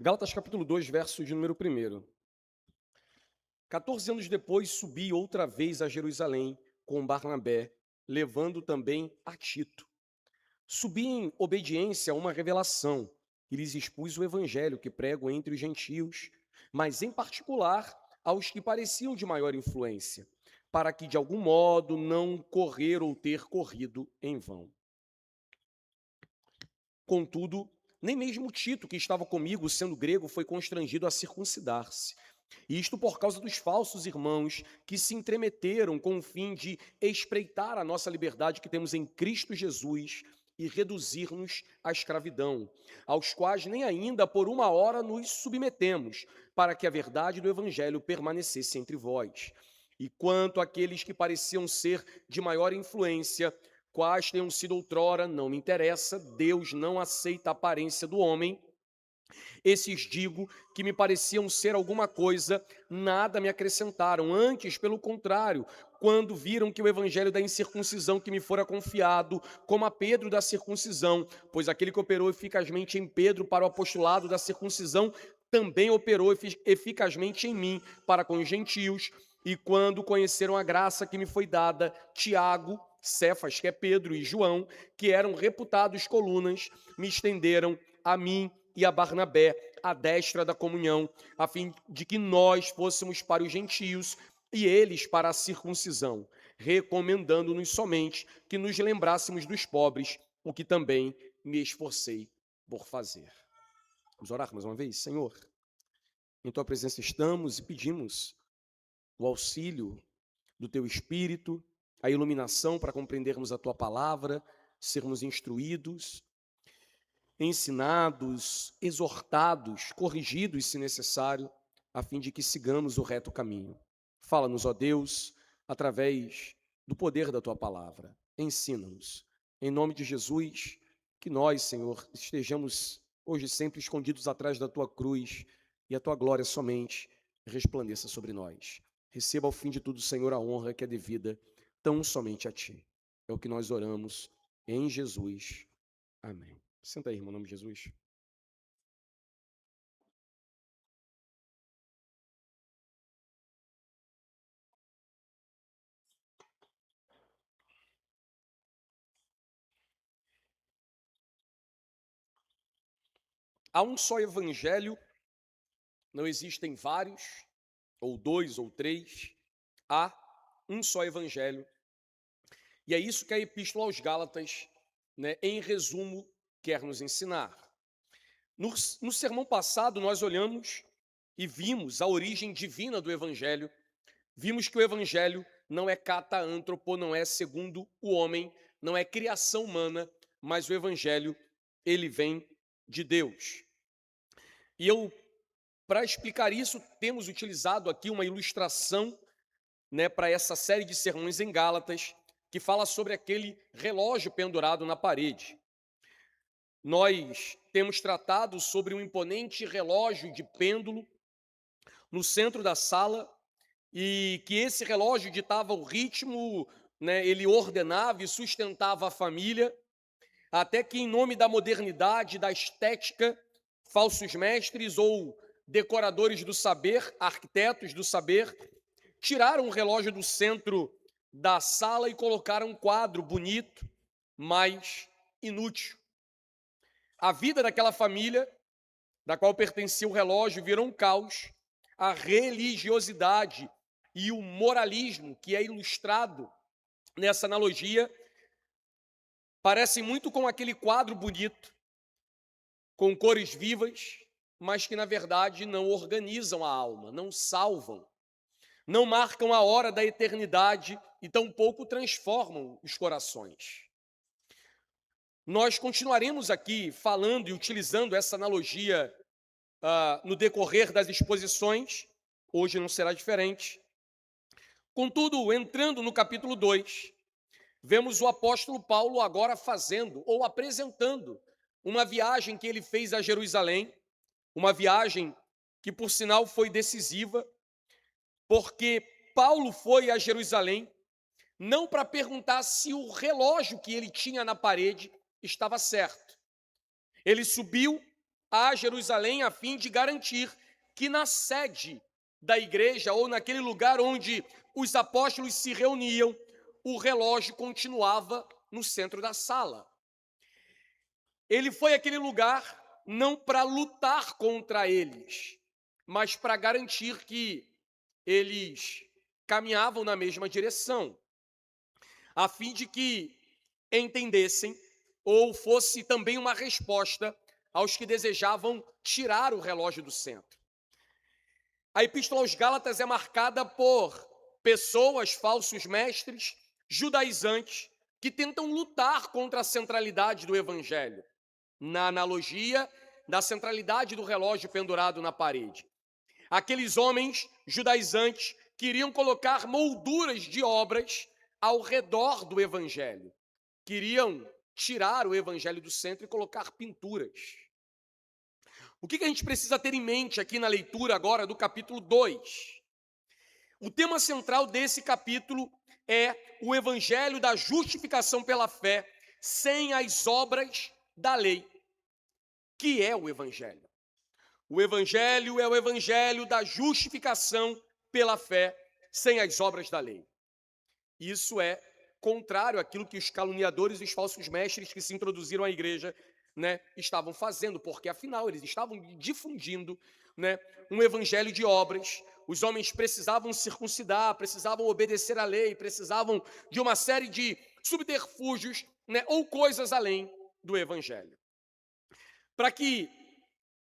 Gálatas capítulo 2, verso de número 1. 14 anos depois, subi outra vez a Jerusalém com Barnabé, levando também a Tito. Subi em obediência a uma revelação e lhes expus o evangelho que prego entre os gentios, mas em particular aos que pareciam de maior influência, para que de algum modo não correr ou ter corrido em vão. Contudo, nem mesmo Tito, que estava comigo, sendo grego, foi constrangido a circuncidar-se. E isto por causa dos falsos irmãos que se entremeteram com o fim de espreitar a nossa liberdade que temos em Cristo Jesus e reduzir-nos à escravidão, aos quais nem ainda por uma hora nos submetemos, para que a verdade do Evangelho permanecesse entre vós. E quanto àqueles que pareciam ser de maior influência, quais tenham sido outrora, não me interessa, Deus não aceita a aparência do homem. Esses digo que me pareciam ser alguma coisa, nada me acrescentaram, antes, pelo contrário, quando viram que o evangelho da incircuncisão que me fora confiado, como a Pedro da circuncisão, pois aquele que operou eficazmente em Pedro para o apostolado da circuncisão, também operou eficazmente em mim para com os gentios, e quando conheceram a graça que me foi dada, Tiago, Cefas, que é Pedro, e João, que eram reputados colunas, me estenderam a mim e a Barnabé, à destra da comunhão, a fim de que nós fôssemos para os gentios e eles para a circuncisão, recomendando-nos somente que nos lembrássemos dos pobres, o que também me esforcei por fazer. Vamos orar mais uma vez? Senhor, em tua presença estamos e pedimos o auxílio do teu Espírito, a iluminação para compreendermos a tua palavra, sermos instruídos, ensinados, exortados, corrigidos, se necessário, a fim de que sigamos o reto caminho. Fala-nos, ó Deus, através do poder da tua palavra. Ensina-nos. Em nome de Jesus, que nós, Senhor, estejamos hoje sempre escondidos atrás da tua cruz e a tua glória somente resplandeça sobre nós. Receba ao fim de tudo, Senhor, a honra que é devida tão somente a ti. É o que nós oramos em Jesus. Amém. Senta aí, irmão, em nome de Jesus. Há um só evangelho, não existem vários, ou dois, ou três. Há um só evangelho. E é isso que a Epístola aos Gálatas, em resumo, quer nos ensinar. No sermão passado, nós olhamos e vimos a origem divina do evangelho. Vimos que o evangelho não é cata antropo, não é segundo o homem, não é criação humana, mas o evangelho, ele vem de Deus. E para explicar isso, temos utilizado aqui uma ilustração, para essa série de sermões em Gálatas, que fala sobre aquele relógio pendurado na parede. Nós temos tratado sobre um imponente relógio de pêndulo no centro da sala, e que esse relógio ditava o ritmo, ele ordenava e sustentava a família, até que, em nome da modernidade, da estética, falsos mestres ou decoradores do saber, arquitetos do saber, tiraram o relógio do centro da sala e colocaram um quadro bonito, mas inútil. A vida daquela família, da qual pertencia o relógio, virou um caos. A religiosidade e o moralismo, que é ilustrado nessa analogia, parecem muito com aquele quadro bonito, com cores vivas, mas que, na verdade, não organizam a alma, não salvam, não marcam a hora da eternidade e tampouco transformam os corações. Nós continuaremos aqui falando e utilizando essa analogia no decorrer das exposições, hoje não será diferente. Contudo, entrando no capítulo 2, vemos o apóstolo Paulo agora fazendo ou apresentando uma viagem que ele fez a Jerusalém, uma viagem que, por sinal, foi decisiva, porque Paulo foi a Jerusalém não para perguntar se o relógio que ele tinha na parede estava certo. Ele subiu a Jerusalém a fim de garantir que na sede da igreja ou naquele lugar onde os apóstolos se reuniam, o relógio continuava no centro da sala. Ele foi àquele lugar não para lutar contra eles, mas para garantir que eles caminhavam na mesma direção, a fim de que entendessem ou fosse também uma resposta aos que desejavam tirar o relógio do centro. A Epístola aos Gálatas é marcada por pessoas, falsos mestres, judaizantes, que tentam lutar contra a centralidade do Evangelho, na analogia da centralidade do relógio pendurado na parede. Aqueles homens judaizantes queriam colocar molduras de obras ao redor do Evangelho. Queriam tirar o Evangelho do centro e colocar pinturas. O que a gente precisa ter em mente aqui na leitura agora do capítulo 2? O tema central desse capítulo é o Evangelho da justificação pela fé, sem as obras da lei. Que é o Evangelho? O Evangelho é o Evangelho da justificação pela fé, sem as obras da lei. Isso é contrário àquilo que os caluniadores e os falsos mestres que se introduziram à igreja, estavam fazendo, porque afinal eles estavam difundindo, um evangelho de obras. Os homens precisavam circuncidar, precisavam obedecer à lei, precisavam de uma série de subterfúgios, ou coisas além do evangelho. Para que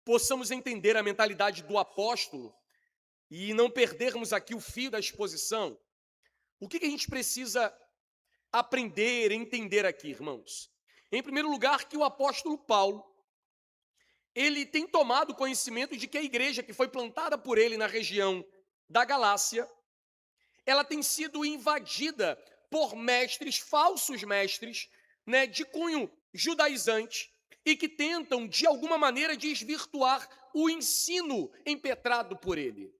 possamos entender a mentalidade do apóstolo e não perdermos aqui o fio da exposição, o que a gente precisa aprender, entender aqui, irmãos? Em primeiro lugar, que o apóstolo Paulo, ele tem tomado conhecimento de que a igreja que foi plantada por ele na região da Galácia, ela tem sido invadida por mestres, falsos mestres, de cunho judaizante, e que tentam, de alguma maneira, desvirtuar o ensino impetrado por ele.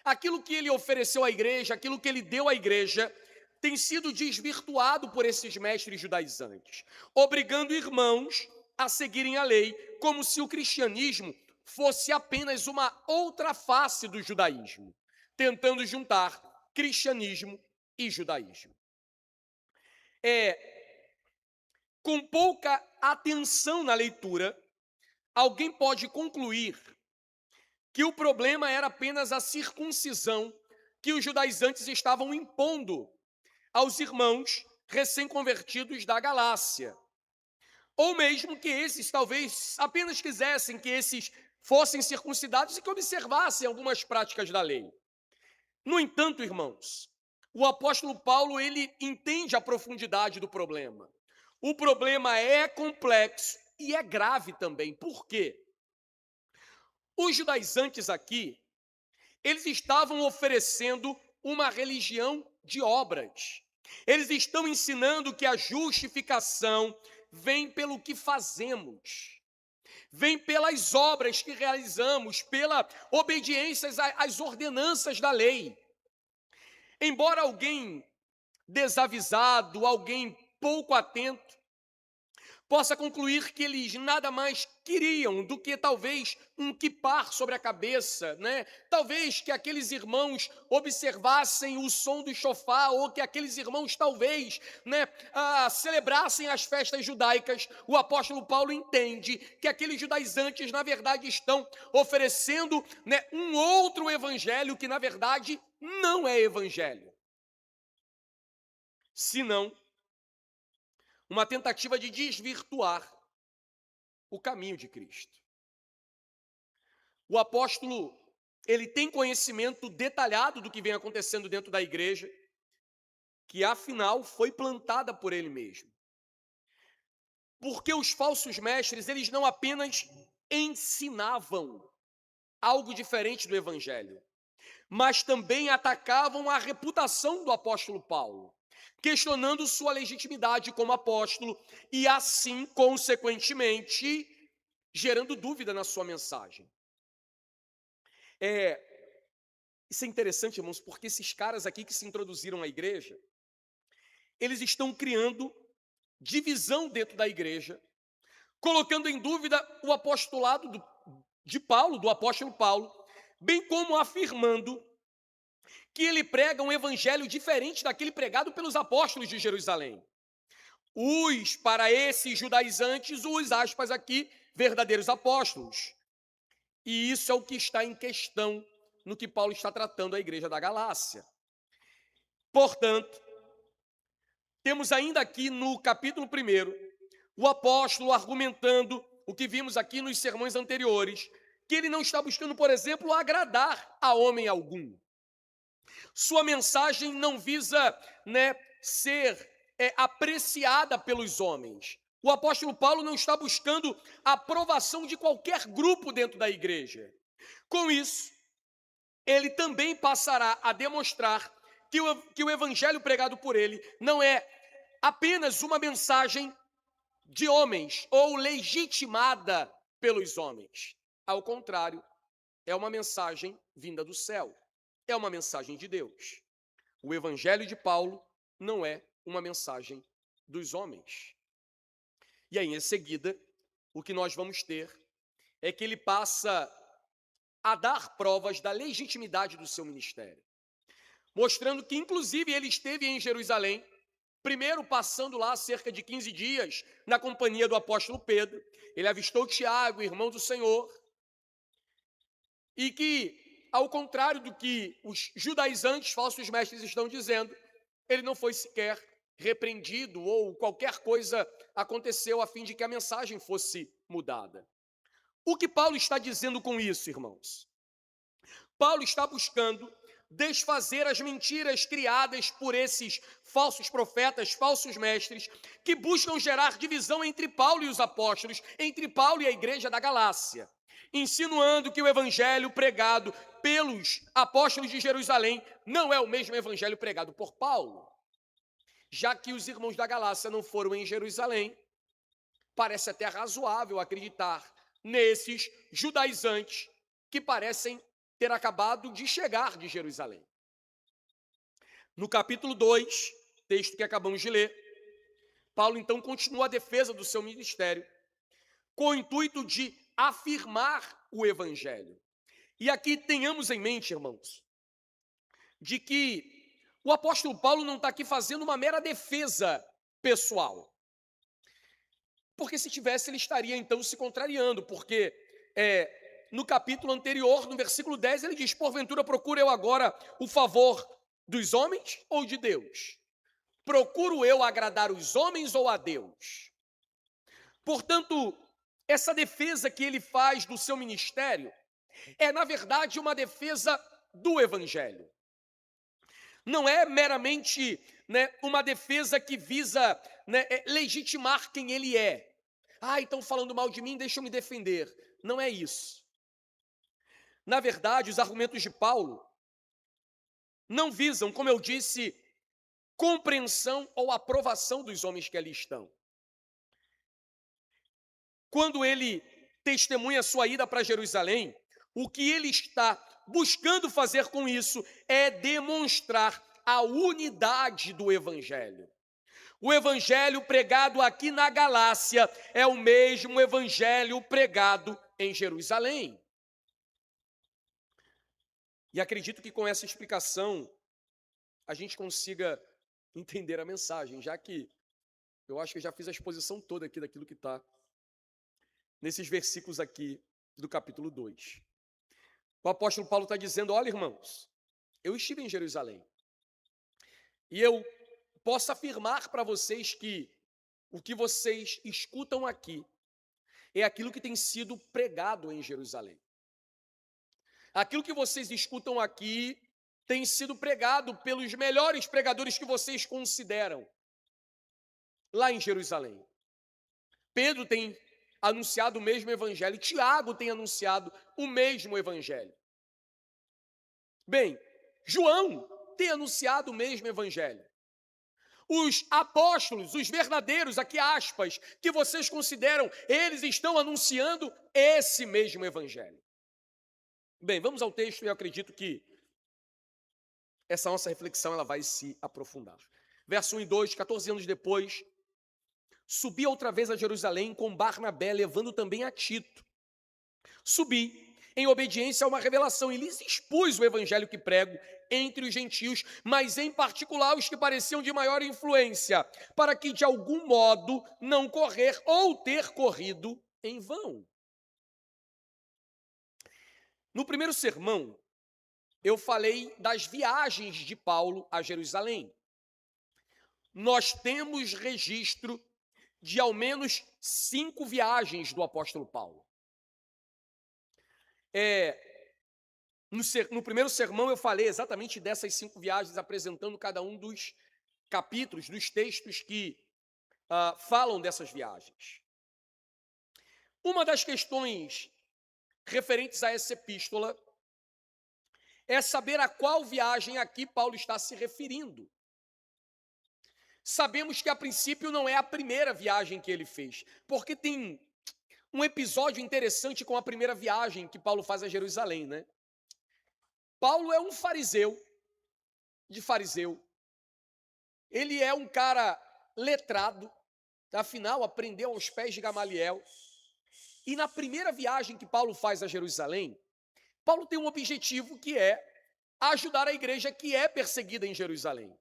Aquilo que ele ofereceu à igreja, aquilo que ele deu à igreja, tem sido desvirtuado por esses mestres judaizantes, obrigando irmãos a seguirem a lei, como se o cristianismo fosse apenas uma outra face do judaísmo, tentando juntar cristianismo e judaísmo. Com pouca atenção na leitura, alguém pode concluir que o problema era apenas a circuncisão que os judaizantes estavam impondo aos irmãos recém-convertidos da Galácia. Ou mesmo que esses talvez apenas quisessem que esses fossem circuncidados e que observassem algumas práticas da lei. No entanto, irmãos, o apóstolo Paulo, ele entende a profundidade do problema. O problema é complexo e é grave também. Por quê? Os judaizantes aqui, eles estavam oferecendo uma religião de obras. Eles estão ensinando que a justificação vem pelo que fazemos, vem pelas obras que realizamos, pela obediência às ordenanças da lei. Embora alguém desavisado, alguém pouco atento, possa concluir que eles nada mais queriam do que talvez um quipar sobre a cabeça, Talvez que aqueles irmãos observassem o som do chofar, ou que aqueles irmãos talvez, celebrassem as festas judaicas. O apóstolo Paulo entende que aqueles judaizantes, na verdade, estão oferecendo, um outro evangelho que, na verdade, não é evangelho, senão uma tentativa de desvirtuar o caminho de Cristo. O apóstolo, ele tem conhecimento detalhado do que vem acontecendo dentro da igreja, que afinal foi plantada por ele mesmo. Porque os falsos mestres, eles não apenas ensinavam algo diferente do evangelho, mas também atacavam a reputação do apóstolo Paulo, questionando sua legitimidade como apóstolo e, assim, consequentemente, gerando dúvida na sua mensagem. Isso é interessante, irmãos, porque esses caras aqui que se introduziram à igreja, eles estão criando divisão dentro da igreja, colocando em dúvida o apostolado de Paulo, do apóstolo Paulo, bem como afirmando que ele prega um evangelho diferente daquele pregado pelos apóstolos de Jerusalém. Para esses judaizantes, aspas aqui, verdadeiros apóstolos. E isso é o que está em questão no que Paulo está tratando a igreja da Galácia. Portanto, temos ainda aqui no capítulo 1, o apóstolo argumentando o que vimos aqui nos sermões anteriores, que ele não está buscando, por exemplo, agradar a homem algum. Sua mensagem não visa, ser apreciada pelos homens. O apóstolo Paulo não está buscando a aprovação de qualquer grupo dentro da igreja. Com isso, ele também passará a demonstrar que o evangelho pregado por ele não é apenas uma mensagem de homens ou legitimada pelos homens. Ao contrário, é uma mensagem vinda do céu. É uma mensagem de Deus. O evangelho de Paulo não é uma mensagem dos homens. E aí, em seguida, o que nós vamos ter é que ele passa a dar provas da legitimidade do seu ministério, mostrando que, inclusive, ele esteve em Jerusalém, primeiro passando lá cerca de 15 dias, na companhia do apóstolo Pedro. Ele avistou Tiago, irmão do Senhor, e que, ao contrário do que os judaizantes, falsos mestres, estão dizendo, ele não foi sequer repreendido ou qualquer coisa aconteceu a fim de que a mensagem fosse mudada. O que Paulo está dizendo com isso, irmãos? Paulo está buscando desfazer as mentiras criadas por esses falsos profetas, falsos mestres, que buscam gerar divisão entre Paulo e os apóstolos, entre Paulo e a igreja da Galácia, insinuando que o evangelho pregado pelos apóstolos de Jerusalém não é o mesmo evangelho pregado por Paulo. Já que os irmãos da Galácia não foram em Jerusalém, parece até razoável acreditar nesses judaizantes que parecem ter acabado de chegar de Jerusalém. No capítulo 2, texto que acabamos de ler, Paulo então continua a defesa do seu ministério, com o intuito de afirmar o evangelho. E aqui tenhamos em mente, irmãos, de que o apóstolo Paulo não está aqui fazendo uma mera defesa pessoal. Porque se tivesse, ele estaria então se contrariando, porque no capítulo anterior, no versículo 10, ele diz: porventura procuro eu agora o favor dos homens ou de Deus? Procuro eu agradar os homens ou a Deus? Portanto, essa defesa que ele faz do seu ministério é, na verdade, uma defesa do evangelho. Não é meramente uma defesa que visa legitimar quem ele é. Estão falando mal de mim, deixa eu me defender. Não é isso. Na verdade, os argumentos de Paulo não visam, como eu disse, compreensão ou aprovação dos homens que ali estão. Quando ele testemunha sua ida para Jerusalém, o que ele está buscando fazer com isso é demonstrar a unidade do evangelho. O evangelho pregado aqui na Galácia é o mesmo evangelho pregado em Jerusalém. E acredito que com essa explicação a gente consiga entender a mensagem, já que eu acho que eu já fiz a exposição toda aqui daquilo que está nesses versículos aqui do capítulo 2. O apóstolo Paulo está dizendo: olha, irmãos, eu estive em Jerusalém e eu posso afirmar para vocês que o que vocês escutam aqui é aquilo que tem sido pregado em Jerusalém. Aquilo que vocês escutam aqui tem sido pregado pelos melhores pregadores que vocês consideram lá em Jerusalém. Pedro tem anunciado o mesmo evangelho, Tiago tem anunciado o mesmo evangelho. Bem, João tem anunciado o mesmo evangelho. Os apóstolos, os verdadeiros, aqui aspas, que vocês consideram, eles estão anunciando esse mesmo evangelho. Bem, vamos ao texto e eu acredito que essa nossa reflexão ela vai se aprofundar. Verso 1 e 2, 14 anos depois, subi outra vez a Jerusalém com Barnabé, levando também a Tito. subi em obediência a uma revelação e lhes expus o evangelho que prego entre os gentios, mas em particular os que pareciam de maior influência, para que de algum modo não correr ou ter corrido em vão. No primeiro sermão, eu falei das viagens de Paulo a Jerusalém. Nós temos registro de ao menos 5 viagens do apóstolo Paulo. No primeiro sermão eu falei exatamente dessas 5 viagens, apresentando cada um dos capítulos, dos textos que falam dessas viagens. Uma das questões referentes a essa epístola é saber a qual viagem aqui Paulo está se referindo. Sabemos que a princípio não é a primeira viagem que ele fez, porque tem um episódio interessante com a primeira viagem que Paulo faz a Jerusalém, né? Paulo é um fariseu, ele é um cara letrado, afinal aprendeu aos pés de Gamaliel, e na primeira viagem que Paulo faz a Jerusalém, Paulo tem um objetivo que é ajudar a igreja que é perseguida em Jerusalém.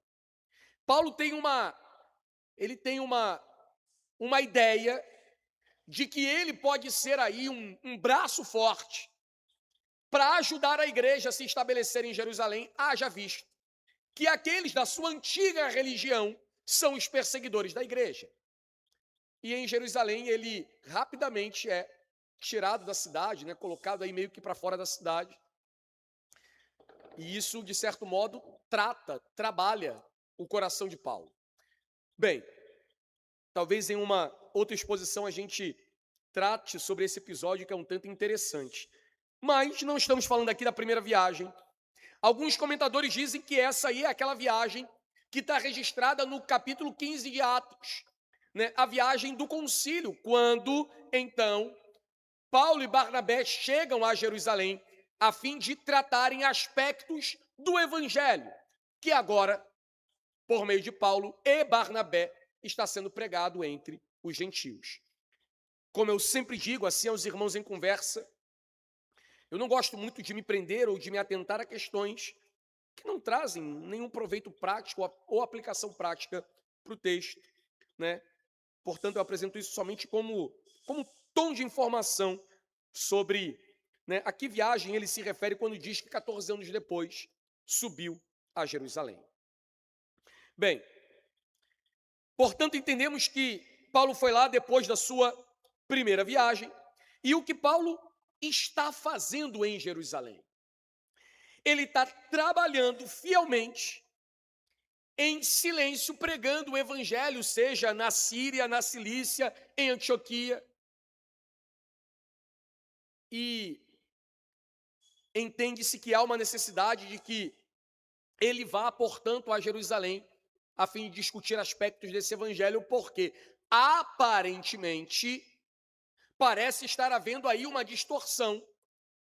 Paulo tem uma ideia de que ele pode ser aí um braço forte para ajudar a igreja a se estabelecer em Jerusalém, haja visto que aqueles da sua antiga religião são os perseguidores da igreja. E em Jerusalém ele rapidamente é tirado da cidade, né, colocado aí meio que para fora da cidade. E isso, de certo modo, trabalha o coração de Paulo. Bem, talvez em uma outra exposição a gente trate sobre esse episódio que é um tanto interessante. Mas não estamos falando aqui da primeira viagem. Alguns comentadores dizem que essa aí é aquela viagem que está registrada no capítulo 15 de Atos, né? A viagem do concílio, quando, então, Paulo e Barnabé chegam a Jerusalém a fim de tratarem aspectos do evangelho, que agora, por meio de Paulo e Barnabé, está sendo pregado entre os gentios. Como eu sempre digo assim aos irmãos em conversa, eu não gosto muito de me prender ou de me atentar a questões que não trazem nenhum proveito prático ou aplicação prática para o texto, né? Portanto, eu apresento isso somente como tom de informação sobre, né, a que viagem ele se refere quando diz que 14 anos depois subiu a Jerusalém. Bem, portanto, entendemos que Paulo foi lá depois da sua primeira viagem, e o que Paulo está fazendo em Jerusalém? Ele está trabalhando fielmente, em silêncio, pregando o evangelho, seja na Síria, na Cilícia, em Antioquia. E entende-se que há uma necessidade de que ele vá, portanto, a Jerusalém, a fim de discutir aspectos desse evangelho, porque aparentemente parece estar havendo aí uma distorção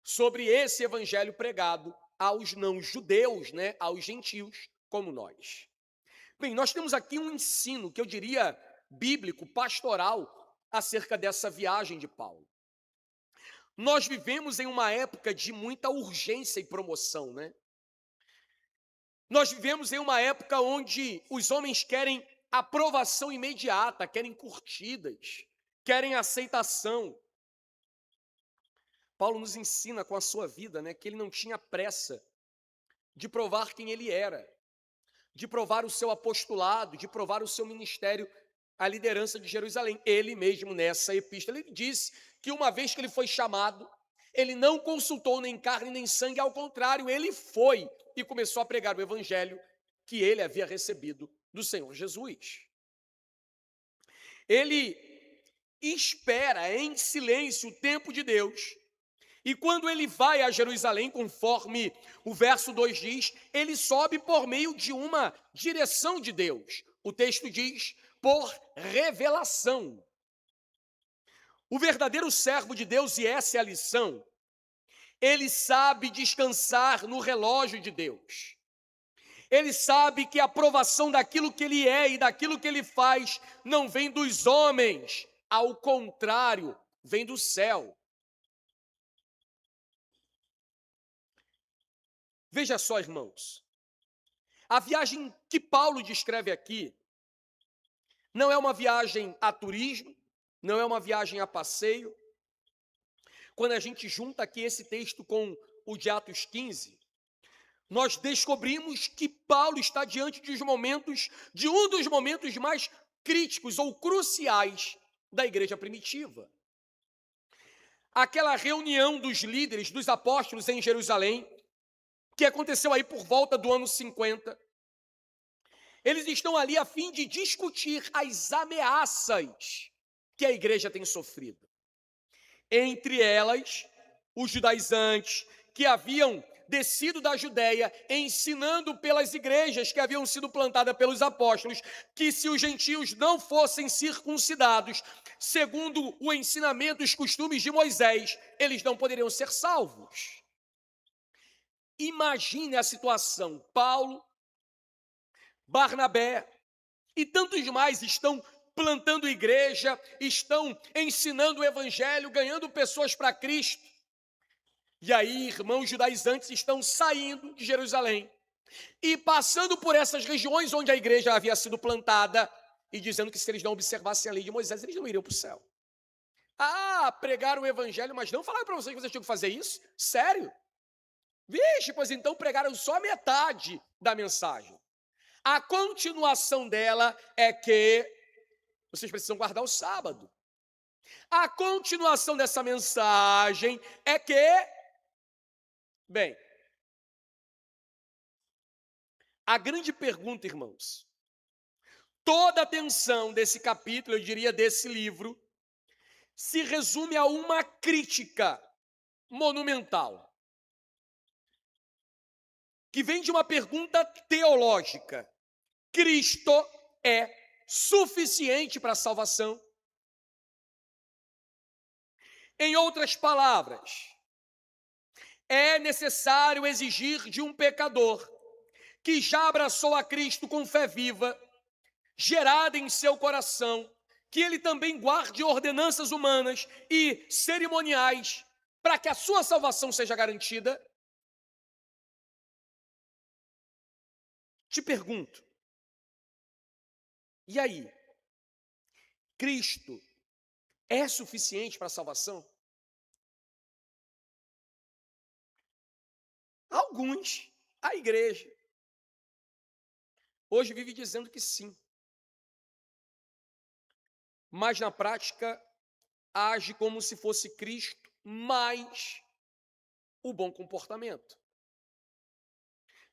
sobre esse evangelho pregado aos não-judeus, né, aos gentios como nós. Bem, nós temos aqui um ensino, que eu diria bíblico, pastoral, acerca dessa viagem de Paulo. Nós vivemos em uma época de muita urgência e promoção, né? Nós vivemos em uma época onde os homens querem aprovação imediata, querem curtidas, querem aceitação. Paulo nos ensina com a sua vida, né, que ele não tinha pressa de provar quem ele era, de provar o seu apostolado, de provar o seu ministério, a liderança de Jerusalém. Ele mesmo, nessa epístola, ele disse que uma vez que ele foi chamado, ele não consultou nem carne nem sangue, ao contrário, ele foi e começou a pregar o evangelho que ele havia recebido do Senhor Jesus. Ele espera em silêncio o tempo de Deus, e quando ele vai a Jerusalém, conforme o verso 2 diz, ele sobe por meio de uma direção de Deus. O texto diz, por revelação. O verdadeiro servo de Deus, e essa é a lição, ele sabe descansar no relógio de Deus. Ele sabe que a aprovação daquilo que ele é e daquilo que ele faz não vem dos homens, ao contrário, vem do céu. Veja só, irmãos, a viagem que Paulo descreve aqui não é uma viagem a turismo, não é uma viagem a passeio. Quando a gente junta aqui esse texto com o de Atos 15, nós descobrimos que Paulo está diante de um dos momentos mais críticos ou cruciais da igreja primitiva. Aquela reunião dos líderes, dos apóstolos em Jerusalém, que aconteceu aí por volta do ano 50. Eles estão ali a fim de discutir as ameaças que a igreja tem sofrido. Entre elas, os judaizantes que haviam descido da Judéia, ensinando pelas igrejas que haviam sido plantadas pelos apóstolos, que se os gentios não fossem circuncidados, segundo o ensinamento e os costumes de Moisés, eles não poderiam ser salvos. Imagine a situação. Paulo, Barnabé e tantos mais estão plantando igreja, estão ensinando o evangelho, ganhando pessoas para Cristo. E aí, irmãos judaizantes estão saindo de Jerusalém e passando por essas regiões onde a igreja havia sido plantada e dizendo que se eles não observassem a lei de Moisés, eles não iriam para o céu. Ah, pregaram o evangelho, mas não falaram para vocês que vocês tinham que fazer isso? Sério? Vixe, pois então pregaram só metade da mensagem. A continuação dela é que vocês precisam guardar o sábado. A continuação dessa mensagem é que, bem, a grande pergunta, irmãos, toda a atenção desse capítulo, eu diria desse livro, se resume a uma crítica monumental, que vem de uma pergunta teológica. Cristo é suficiente para a salvação? Em outras palavras, é necessário exigir de um pecador que já abraçou a Cristo com fé viva, gerada em seu coração, que ele também guarde ordenanças humanas e cerimoniais para que a sua salvação seja garantida? Te pergunto, e aí? Cristo é suficiente para a salvação? Alguns, a igreja, hoje vive dizendo que sim. Mas na prática, age como se fosse Cristo mais o bom comportamento.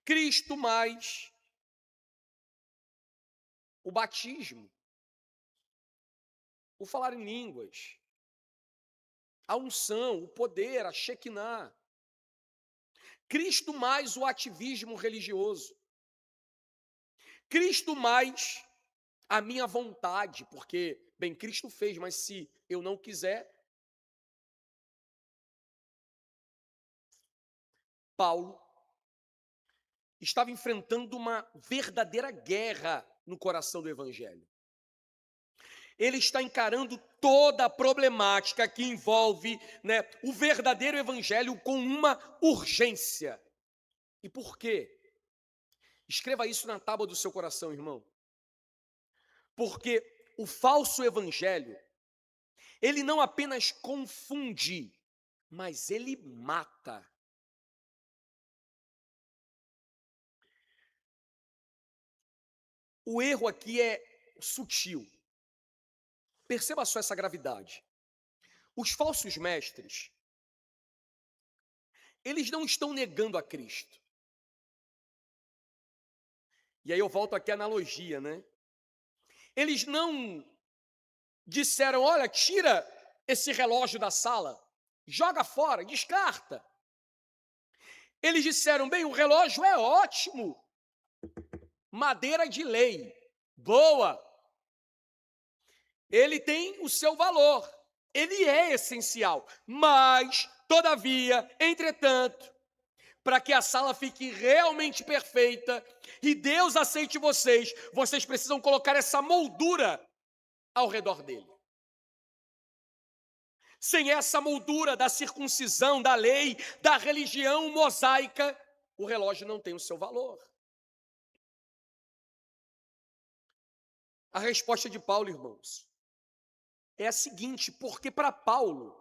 Cristo mais o batismo, o falar em línguas, a unção, o poder, a Shekinah. Cristo mais o ativismo religioso. Cristo mais a minha vontade, porque, bem, Cristo fez, mas se eu não quiser. Paulo estava enfrentando uma verdadeira guerra no coração do evangelho. Ele está encarando toda a problemática que envolve, o verdadeiro evangelho com uma urgência. E por quê? Escreva isso na tábua do seu coração, irmão. Porque o falso evangelho, ele não apenas confunde, mas ele mata. O erro aqui é sutil. Perceba só essa gravidade. Os falsos mestres, eles não estão negando a Cristo. E aí eu volto aqui à analogia, Eles não disseram, olha, tira esse relógio da sala, joga fora, descarta. Eles disseram, bem, o relógio é ótimo, madeira de lei, boa. Ele tem o seu valor, ele é essencial, mas, todavia, entretanto, para que a sala fique realmente perfeita e Deus aceite vocês, vocês precisam colocar essa moldura ao redor dele. Sem essa moldura da circuncisão, da lei, da religião mosaica, o relógio não tem o seu valor. A resposta de Paulo, irmãos, é a seguinte: porque para Paulo,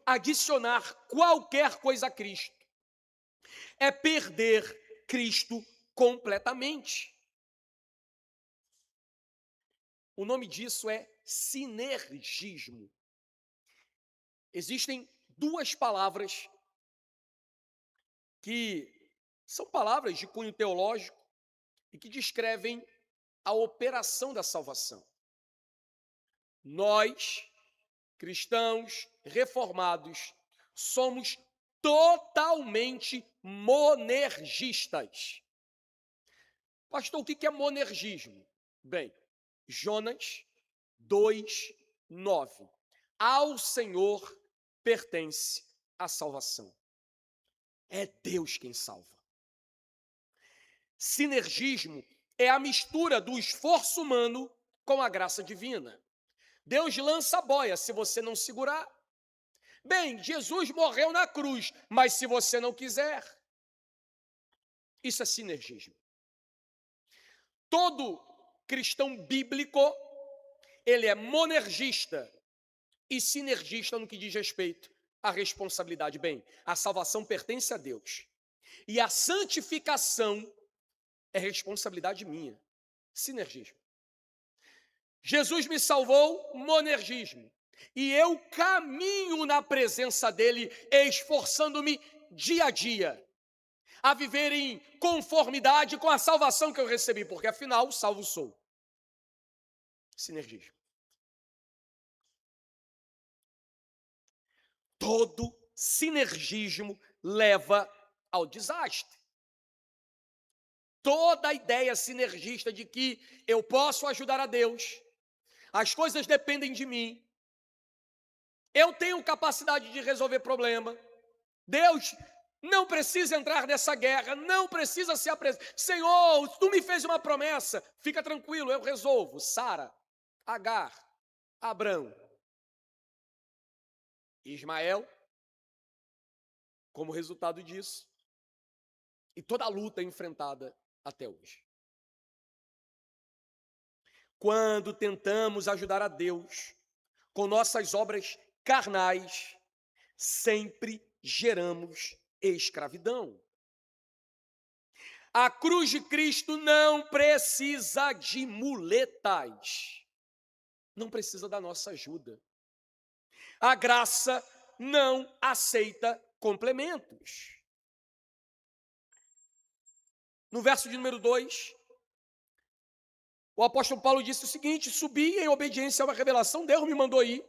adicionar qualquer coisa a Cristo é perder Cristo completamente. O nome disso é sinergismo. Existem duas palavras que são palavras de cunho teológico e que descrevem a operação da salvação. Nós, cristãos reformados, somos totalmente monergistas. Pastor, o que é monergismo? Bem, Jonas 2:9. Ao Senhor pertence a salvação. É Deus quem salva. Sinergismo é a mistura do esforço humano com a graça divina. Deus lança a boia se você não segurar. Bem, Jesus morreu na cruz, mas se você não quiser. Isso é sinergismo. Todo cristão bíblico, ele é monergista e sinergista no que diz respeito à responsabilidade. Bem, a salvação pertence a Deus e a santificação é responsabilidade minha. Sinergismo. Jesus me salvou, monergismo. E eu caminho na presença dele, esforçando-me dia a dia a viver em conformidade com a salvação que eu recebi, porque afinal, salvo sou. Sinergismo. Todo sinergismo leva ao desastre. Toda a ideia sinergista de que eu posso ajudar a Deus, as coisas dependem de mim, eu tenho capacidade de resolver problema, Deus não precisa entrar nessa guerra, não precisa se apresentar. Senhor, tu me fez uma promessa, fica tranquilo, eu resolvo. Sara, Agar, Abrão, Ismael, como resultado disso, e toda a luta enfrentada até hoje. Quando tentamos ajudar a Deus com nossas obras carnais, sempre geramos escravidão. A cruz de Cristo não precisa de muletas, não precisa da nossa ajuda. A graça não aceita complementos. No verso de número 2, o apóstolo Paulo disse o seguinte: subi em obediência a uma revelação, Deus me mandou ir,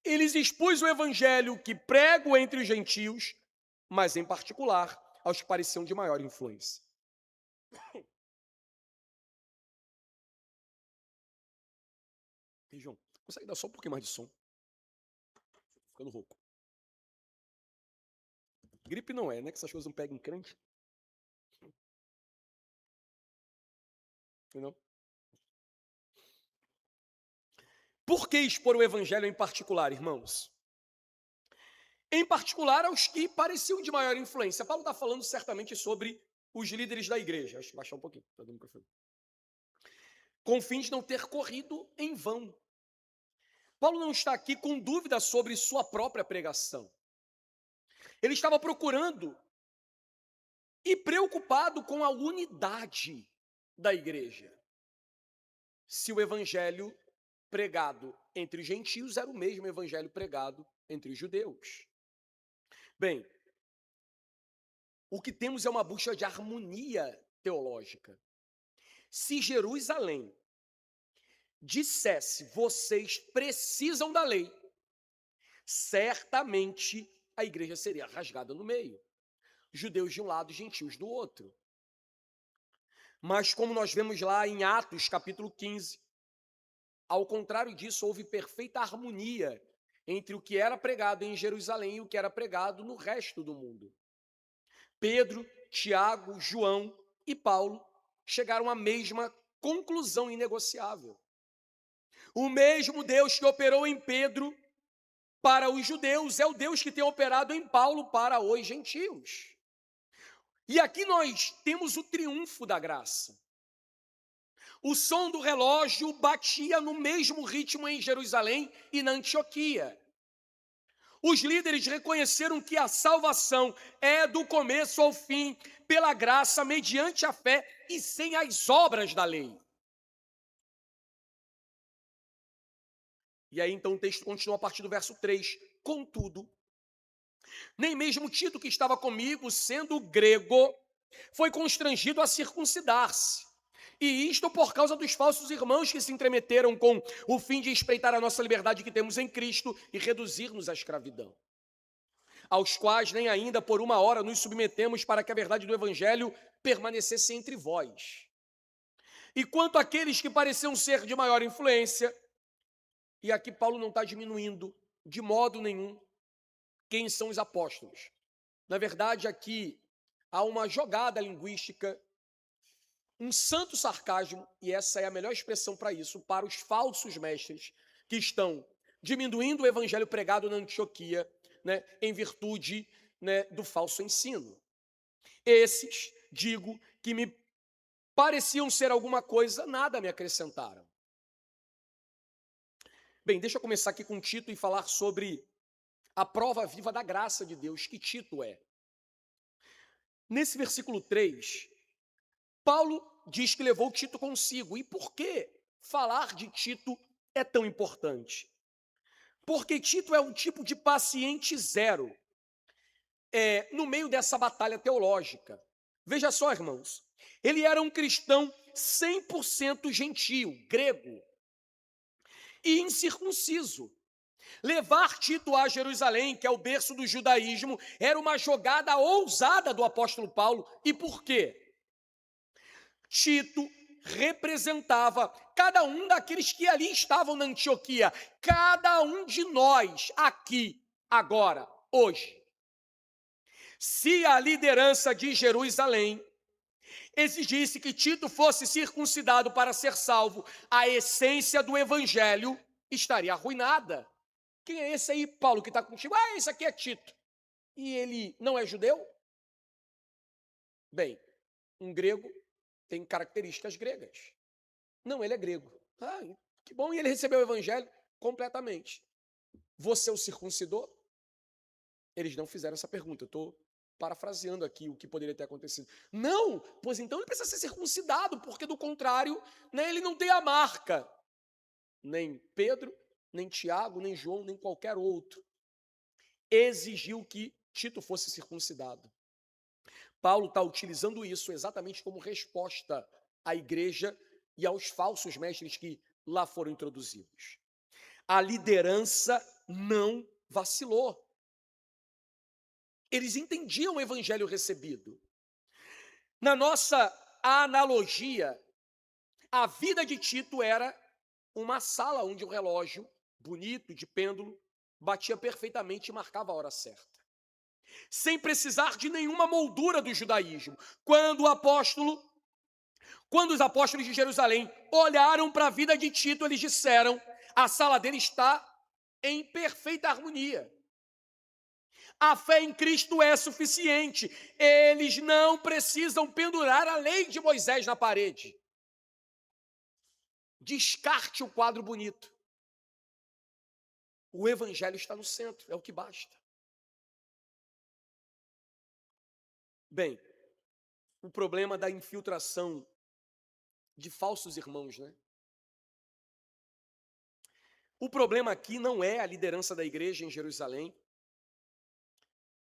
e lhes expus o evangelho que prego entre os gentios, mas em particular aos que pareciam de maior influência. Ei, João, consegue dar só um pouquinho mais de som? Ficando rouco. Gripe não é, né? Que essas coisas não pegam em crente. Não. Por que expor o evangelho em particular, irmãos? Em particular aos que pareciam de maior influência. Paulo está falando certamente sobre os líderes da igreja. Deixa eu baixar um pouquinho. Tá dando microfone. Com fim de não ter corrido em vão. Paulo não está aqui com dúvida sobre sua própria pregação. Ele estava procurando e preocupado com a unidade da igreja. Se o evangelho pregado entre os gentios era o mesmo evangelho pregado entre os judeus. Bem, o que temos é uma busca de harmonia teológica. Se Jerusalém dissesse, vocês precisam da lei, certamente a igreja seria rasgada no meio. Judeus de um lado, gentios do outro. Mas como nós vemos lá em Atos, capítulo 15, ao contrário disso, houve perfeita harmonia entre o que era pregado em Jerusalém e o que era pregado no resto do mundo. Pedro, Tiago, João e Paulo chegaram à mesma conclusão inegociável. O mesmo Deus que operou em Pedro para os judeus é o Deus que tem operado em Paulo para os gentios. E aqui nós temos o triunfo da graça. O som do relógio batia no mesmo ritmo em Jerusalém e na Antioquia. Os líderes reconheceram que a salvação é do começo ao fim, pela graça, mediante a fé e sem as obras da lei. E aí então o texto continua a partir do verso 3. Contudo, nem mesmo Tito, que estava comigo, sendo grego, foi constrangido a circuncidar-se. E isto por causa dos falsos irmãos que se entremeteram com o fim de espreitar a nossa liberdade que temos em Cristo e reduzir-nos à escravidão. Aos quais nem ainda por uma hora nos submetemos para que a verdade do Evangelho permanecesse entre vós. E quanto àqueles que pareciam ser de maior influência, e aqui Paulo não está diminuindo de modo nenhum quem são os apóstolos. Na verdade, aqui há uma jogada linguística, um santo sarcasmo, e essa é a melhor expressão para isso, para os falsos mestres que estão diminuindo o evangelho pregado na Antioquia, né, em virtude, né, do falso ensino. Esses, digo, que me pareciam ser alguma coisa, nada me acrescentaram. Bem, deixa eu começar aqui com Tito e falar sobre a prova viva da graça de Deus, que Tito é. Nesse versículo 3, Paulo diz que levou Tito consigo. E por que falar de Tito é tão importante? Porque Tito é um tipo de paciente zero no meio dessa batalha teológica. Veja só, irmãos, ele era um cristão 100% gentio, grego, e incircunciso. Levar Tito a Jerusalém, que é o berço do judaísmo, era uma jogada ousada do apóstolo Paulo. E por quê? Tito representava cada um daqueles que ali estavam na Antioquia, cada um de nós aqui, agora, hoje. Se a liderança de Jerusalém exigisse que Tito fosse circuncidado para ser salvo, a essência do evangelho estaria arruinada. Quem é esse aí, Paulo, que está contigo? Ah, esse aqui é Tito. E ele não é judeu? Bem, um grego tem características gregas. Não, ele é grego. Ah, que bom, e ele recebeu o evangelho completamente. Você o circuncidou? Eles não fizeram essa pergunta, eu estou parafraseando aqui o que poderia ter acontecido. Não, pois então ele precisa ser circuncidado, porque do contrário, né, ele não tem a marca. Nem Pedro, nem Tiago, nem João, nem qualquer outro exigiu que Tito fosse circuncidado. Paulo está utilizando isso exatamente como resposta à igreja e aos falsos mestres que lá foram introduzidos. A liderança não vacilou. Eles entendiam o evangelho recebido. Na nossa analogia, a vida de Tito era uma sala onde o relógio, bonito, de pêndulo, batia perfeitamente e marcava a hora certa. Sem precisar de nenhuma moldura do judaísmo. Quando os apóstolos de Jerusalém olharam para a vida de Tito, eles disseram: a sala dele está em perfeita harmonia. A fé em Cristo é suficiente. Eles não precisam pendurar a lei de Moisés na parede. Descarte o quadro bonito. O evangelho está no centro, é o que basta. Bem, o problema da infiltração de falsos irmãos, né? O problema aqui não é a liderança da igreja em Jerusalém.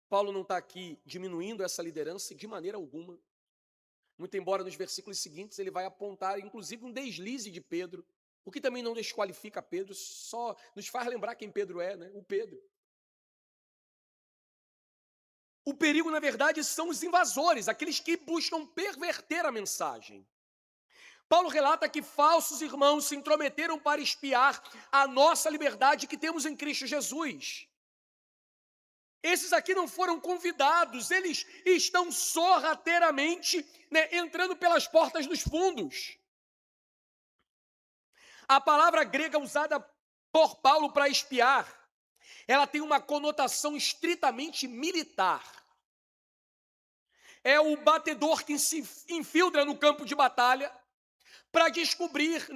Paulo não está aqui diminuindo essa liderança de maneira alguma. Muito embora nos versículos seguintes ele vai apontar, inclusive, um deslize de Pedro, o que também não desqualifica Pedro, só nos faz lembrar quem Pedro é, né? O Pedro. O perigo, na verdade, são os invasores, aqueles que buscam perverter a mensagem. Paulo relata que falsos irmãos se intrometeram para espiar a nossa liberdade que temos em Cristo Jesus. Esses aqui não foram convidados, eles estão sorrateiramente, né, entrando pelas portas dos fundos. A palavra grega usada por Paulo para espiar, ela tem uma conotação estritamente militar. é o batedor que se infiltra no campo de batalha para descobrir,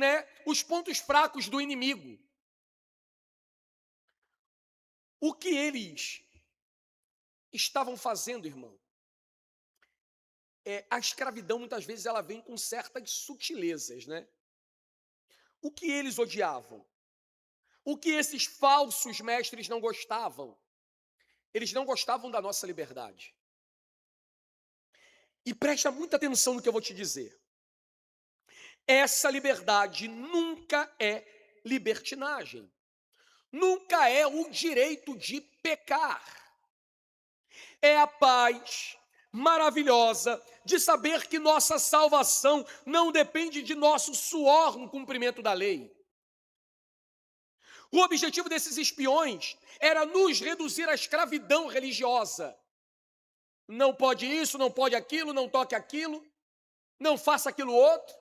os pontos fracos do inimigo. O que eles estavam fazendo, irmão? A escravidão, muitas vezes, ela vem com certas sutilezas, O que eles odiavam? O que esses falsos mestres não gostavam? Eles não gostavam da nossa liberdade. E presta muita atenção no que eu vou te dizer. Essa liberdade nunca é libertinagem. Nunca é o direito de pecar. É a paz maravilhosa de saber que nossa salvação não depende de nosso suor no cumprimento da lei. O objetivo desses espiões era nos reduzir à escravidão religiosa. Não pode isso, não pode aquilo, não toque aquilo, não faça aquilo outro.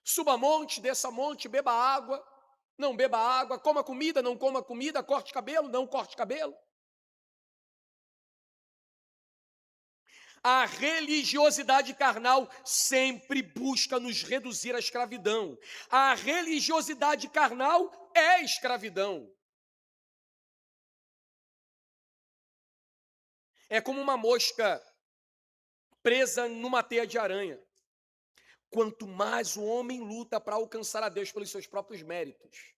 Suba monte, desça monte, beba água, não beba água, coma comida, não coma comida, corte cabelo, não corte cabelo. A religiosidade carnal sempre busca nos reduzir à escravidão. A religiosidade carnal é escravidão. É como uma mosca presa numa teia de aranha. Quanto mais o homem luta para alcançar a Deus pelos seus próprios méritos,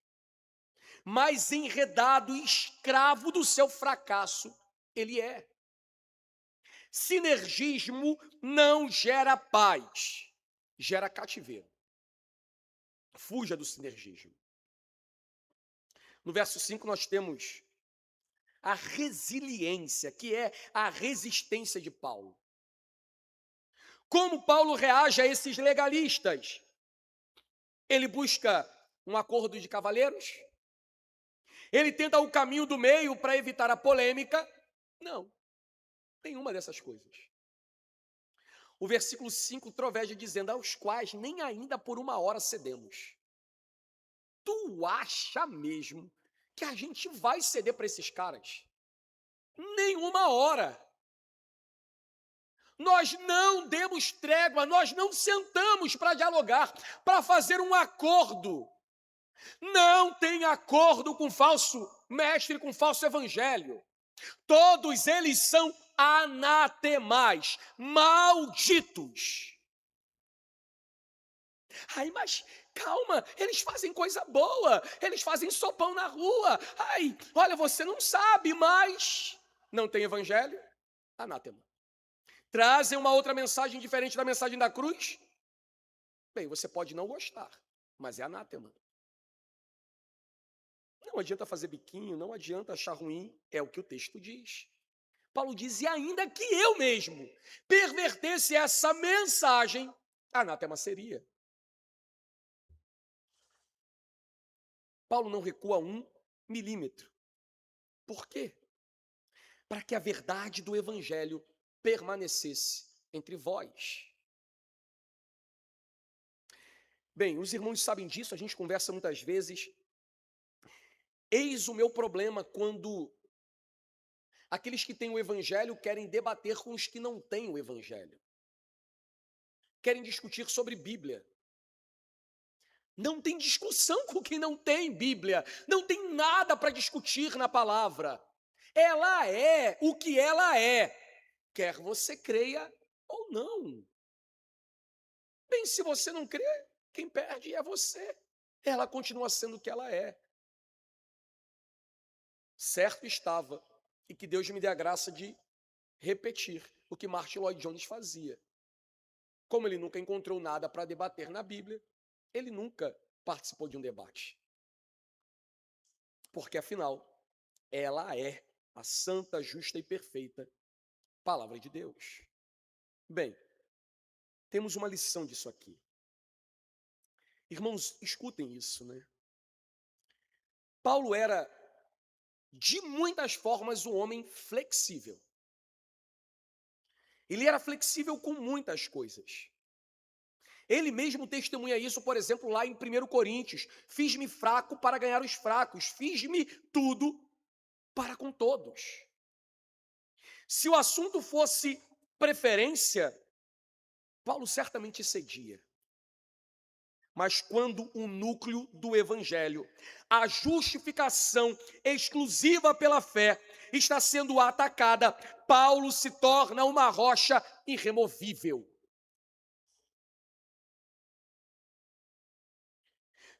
mais enredado e escravo do seu fracasso ele é. Sinergismo não gera paz, gera cativeiro. Fuja do sinergismo. No verso 5 nós temos a resiliência, que é a resistência de Paulo. Como Paulo reage a esses legalistas? Ele busca um acordo de cavalheiros? Ele tenta o caminho do meio para evitar a polêmica? Não, nenhuma dessas coisas. O versículo 5 troveja dizendo, aos quais nem ainda por uma hora cedemos. Tu acha mesmo que a gente vai ceder para esses caras? Nenhuma hora. Nós não demos trégua, nós não sentamos para dialogar, para fazer um acordo. Não tem acordo com falso mestre, com falso evangelho. Todos eles são anatemais, malditos. Ai, mas calma, eles fazem coisa boa, eles fazem sopão na rua. Ai, olha, você não sabe, mas não tem evangelho? Anátema. Trazem uma outra mensagem diferente da mensagem da cruz? Bem, você pode não gostar, mas é anátema. Não adianta fazer biquinho, não adianta achar ruim, é o que o texto diz. Paulo diz, e ainda que eu mesmo pervertesse essa mensagem, anátema seria. Paulo não recua 1 milímetro. Por quê? Para que a verdade do evangelho permanecesse entre vós. Bem, os irmãos sabem disso, a gente conversa muitas vezes. Eis o meu problema quando aqueles que têm o evangelho querem debater com os que não têm o evangelho. Querem discutir sobre Bíblia. Não tem discussão com quem não tem Bíblia. Não tem nada para discutir na palavra. Ela é o que ela é. Quer você creia ou não. Bem, se você não crê, quem perde é você. Ela continua sendo o que ela é. Certo estava, e que Deus me dê a graça de repetir o que Martin Lloyd Jones fazia. Como ele nunca encontrou nada para debater na Bíblia, ele nunca participou de um debate. Porque, afinal, ela é a santa, justa e perfeita palavra de Deus. Bem, temos uma lição disso aqui. Irmãos, escutem isso, Paulo era, de muitas formas, um homem flexível. Ele era flexível com muitas coisas. Ele mesmo testemunha isso, por exemplo, lá em 1 Coríntios. Fiz-me fraco para ganhar os fracos. Fiz-me tudo para com todos. Se o assunto fosse preferência, Paulo certamente cedia. Mas quando o núcleo do evangelho, a justificação exclusiva pela fé, está sendo atacada, Paulo se torna uma rocha irremovível.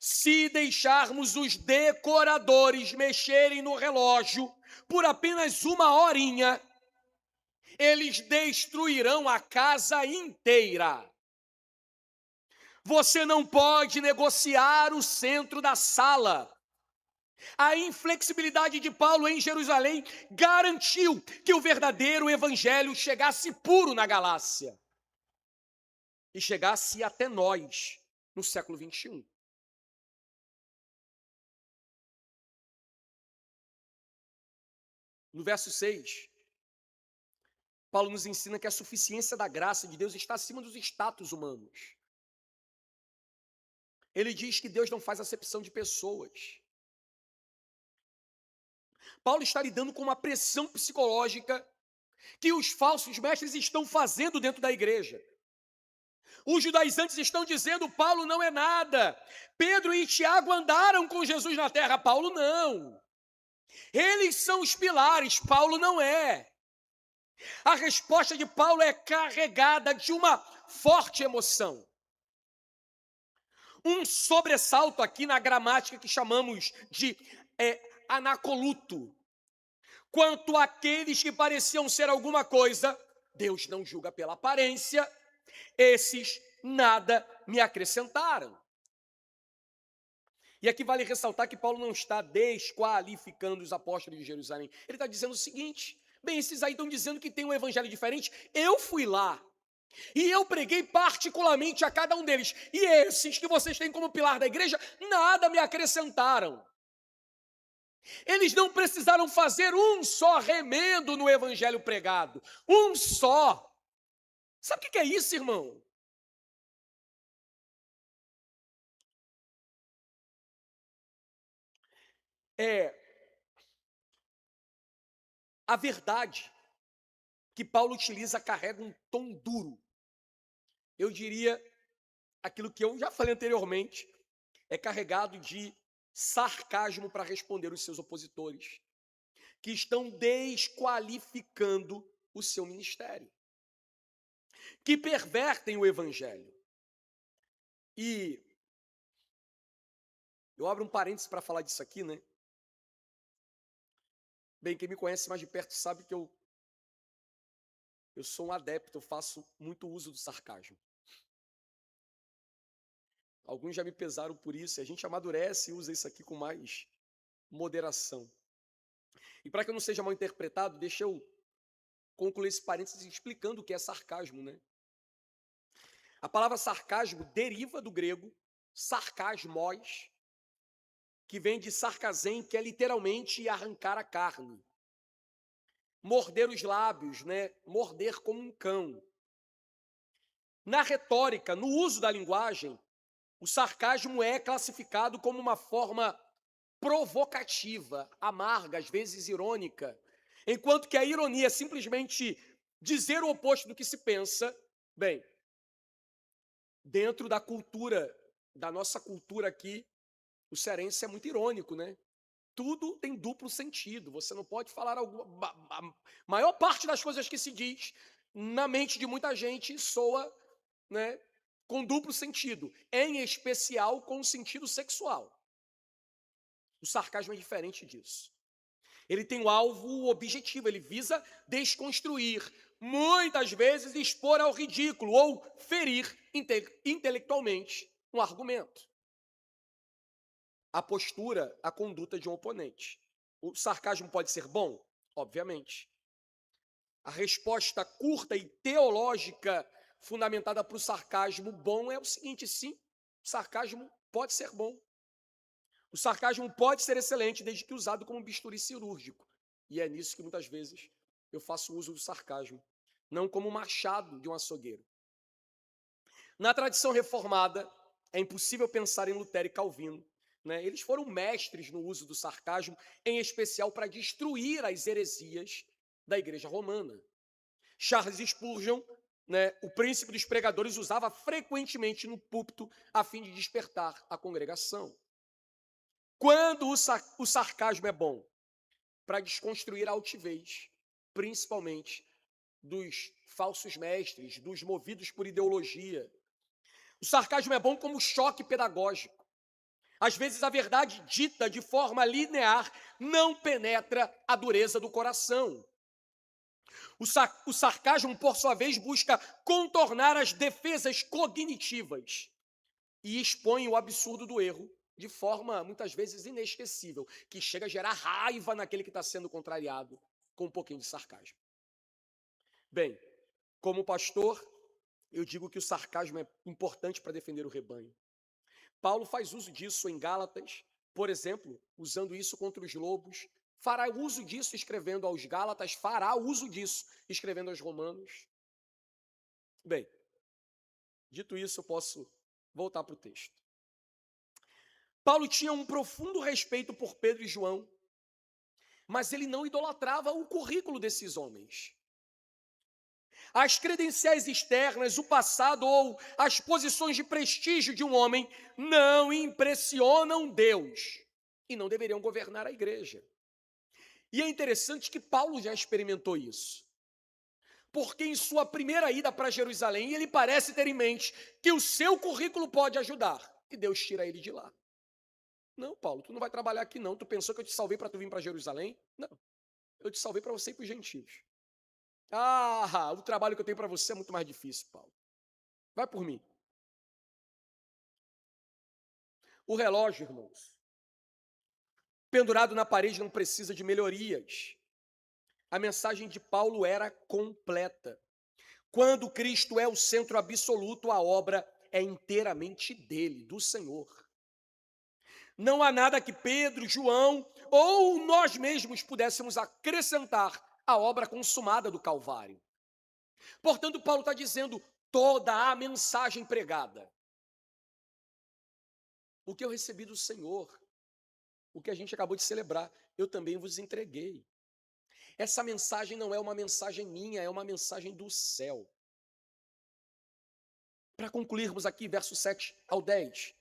Se deixarmos os decoradores mexerem no relógio por apenas uma horinha, eles destruirão a casa inteira. Você não pode negociar o centro da sala. A inflexibilidade de Paulo em Jerusalém garantiu que o verdadeiro evangelho chegasse puro na Galácia e chegasse até nós no século 21. No verso 6, Paulo nos ensina que a suficiência da graça de Deus está acima dos status humanos. Ele diz que Deus não faz acepção de pessoas. Paulo está lidando com uma pressão psicológica que os falsos mestres estão fazendo dentro da igreja. Os judaizantes estão dizendo: Paulo não é nada. Pedro e Tiago andaram com Jesus na terra, Paulo não. Eles são os pilares, Paulo não é. A resposta de Paulo é carregada de uma forte emoção. Um sobressalto aqui na gramática que chamamos de anacoluto. Quanto àqueles que pareciam ser alguma coisa, Deus não julga pela aparência, esses nada me acrescentaram. E aqui vale ressaltar que Paulo não está desqualificando os apóstolos de Jerusalém. Ele está dizendo o seguinte: bem, esses aí estão dizendo que tem um evangelho diferente, eu fui lá. E eu preguei particularmente a cada um deles. E esses que vocês têm como pilar da igreja, nada me acrescentaram. Eles não precisaram fazer um só remendo no evangelho pregado. Um só. Sabe o que é isso, irmão? A verdade que Paulo utiliza carrega um tom duro. Eu diria aquilo que eu já falei anteriormente, é carregado de sarcasmo para responder os seus opositores, que estão desqualificando o seu ministério, que pervertem o evangelho. E eu abro um parênteses para falar disso aqui, né? Bem, quem me conhece mais de perto sabe que eu sou um adepto, eu faço muito uso do sarcasmo. Alguns já me pesaram por isso, e a gente amadurece e usa isso aqui com mais moderação. E para que eu não seja mal interpretado, deixa eu concluir esse parênteses explicando o que é sarcasmo, né? A palavra sarcasmo deriva do grego sarcasmos, que vem de sarcasem, que é literalmente arrancar a carne. Morder os lábios, né? Morder como um cão. Na retórica, no uso da linguagem, o sarcasmo é classificado como uma forma provocativa, amarga, às vezes irônica, enquanto que a ironia é simplesmente dizer o oposto do que se pensa. Bem, dentro da cultura, da nossa cultura aqui, o cearense é muito irônico, né? Tudo tem duplo sentido, você não pode falar alguma... A maior parte das coisas que se diz, na mente de muita gente, soa, né, com duplo sentido, em especial com o sentido sexual. O sarcasmo é diferente disso. Ele tem um alvo objetivo, ele visa desconstruir, muitas vezes expor ao ridículo ou ferir intelectualmente um argumento. A postura, a conduta de um oponente. O sarcasmo pode ser bom? Obviamente. A resposta curta e teológica fundamentada para o sarcasmo bom é o seguinte: sim, o sarcasmo pode ser bom. O sarcasmo pode ser excelente desde que usado como bisturi cirúrgico. E é nisso que muitas vezes eu faço uso do sarcasmo, não como machado de um açougueiro. Na tradição reformada, é impossível pensar em Lutero e Calvino, né? Eles foram mestres no uso do sarcasmo, em especial para destruir as heresias da igreja romana. Charles Spurgeon, né, o príncipe dos pregadores, usava frequentemente no púlpito a fim de despertar a congregação. Quando o sarcasmo é bom? Para desconstruir a altivez, principalmente dos falsos mestres, dos movidos por ideologia. O sarcasmo é bom como choque pedagógico. Às vezes a verdade dita de forma linear não penetra a dureza do coração. O sarcasmo, por sua vez, busca contornar as defesas cognitivas e expõe o absurdo do erro de forma, muitas vezes, inesquecível, que chega a gerar raiva naquele que está sendo contrariado com um pouquinho de sarcasmo. Bem, como pastor, eu digo que o sarcasmo é importante para defender o rebanho. Paulo faz uso disso em Gálatas, por exemplo, usando isso contra os lobos. Fará uso disso escrevendo aos Gálatas, fará uso disso escrevendo aos Romanos. Bem, dito isso, eu posso voltar para o texto. Paulo tinha um profundo respeito por Pedro e João, mas ele não idolatrava o currículo desses homens. As credenciais externas, o passado ou as posições de prestígio de um homem não impressionam Deus e não deveriam governar a igreja. E é interessante que Paulo já experimentou isso. Porque em sua primeira ida para Jerusalém, ele parece ter em mente que o seu currículo pode ajudar. E Deus tira ele de lá. Não, Paulo, tu não vai trabalhar aqui não. Tu pensou que eu te salvei para tu vir para Jerusalém? Não, eu te salvei para você ir para os gentios. Ah, o trabalho que eu tenho para você é muito mais difícil, Paulo. Vai por mim. O relógio, irmãos, pendurado na parede não precisa de melhorias. A mensagem de Paulo era completa. Quando Cristo é o centro absoluto, a obra é inteiramente dele, do Senhor. Não há nada que Pedro, João ou nós mesmos pudéssemos acrescentar à obra consumada do Calvário. Portanto, Paulo está dizendo toda a mensagem pregada. O que eu recebi do Senhor, o que a gente acabou de celebrar, eu também vos entreguei. Essa mensagem não é uma mensagem minha, é uma mensagem do céu. Para concluirmos aqui, versos 7 ao 10.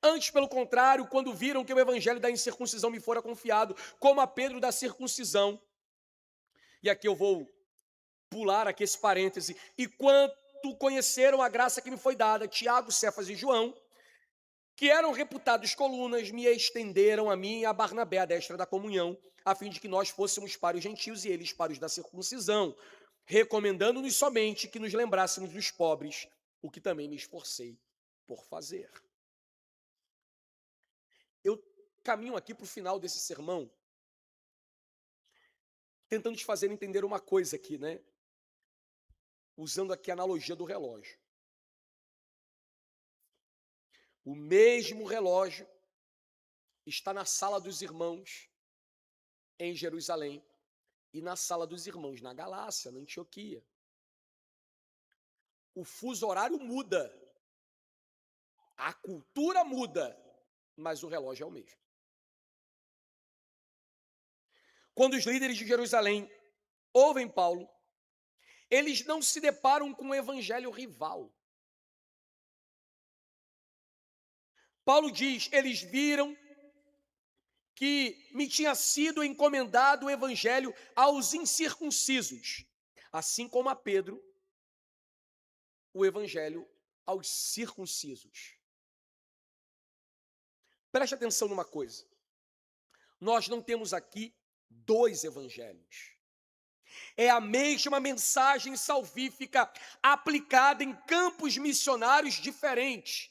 Antes, pelo contrário, quando viram que o evangelho da incircuncisão me fora confiado, como a Pedro da circuncisão. E aqui eu vou pular aqui esse parêntese. E quanto conheceram a graça que me foi dada, Tiago, Cefas e João, que eram reputados colunas, me estenderam a mim e a Barnabé, a destra da comunhão, a fim de que nós fôssemos para os gentios e eles para os da circuncisão, recomendando-nos somente que nos lembrássemos dos pobres, o que também me esforcei por fazer. Eu caminho aqui para o final desse sermão, tentando te fazer entender uma coisa aqui, né? Usando aqui a analogia do relógio. O mesmo relógio está na sala dos irmãos em Jerusalém e na sala dos irmãos na Galácia, na Antioquia. O fuso horário muda, a cultura muda, mas o relógio é o mesmo. Quando os líderes de Jerusalém ouvem Paulo, eles não se deparam com um evangelho rival. Paulo diz, eles viram que me tinha sido encomendado o evangelho aos incircuncisos, assim como a Pedro, o evangelho aos circuncisos. Preste atenção numa coisa. Nós não temos aqui dois evangelhos. É a mesma mensagem salvífica aplicada em campos missionários diferentes.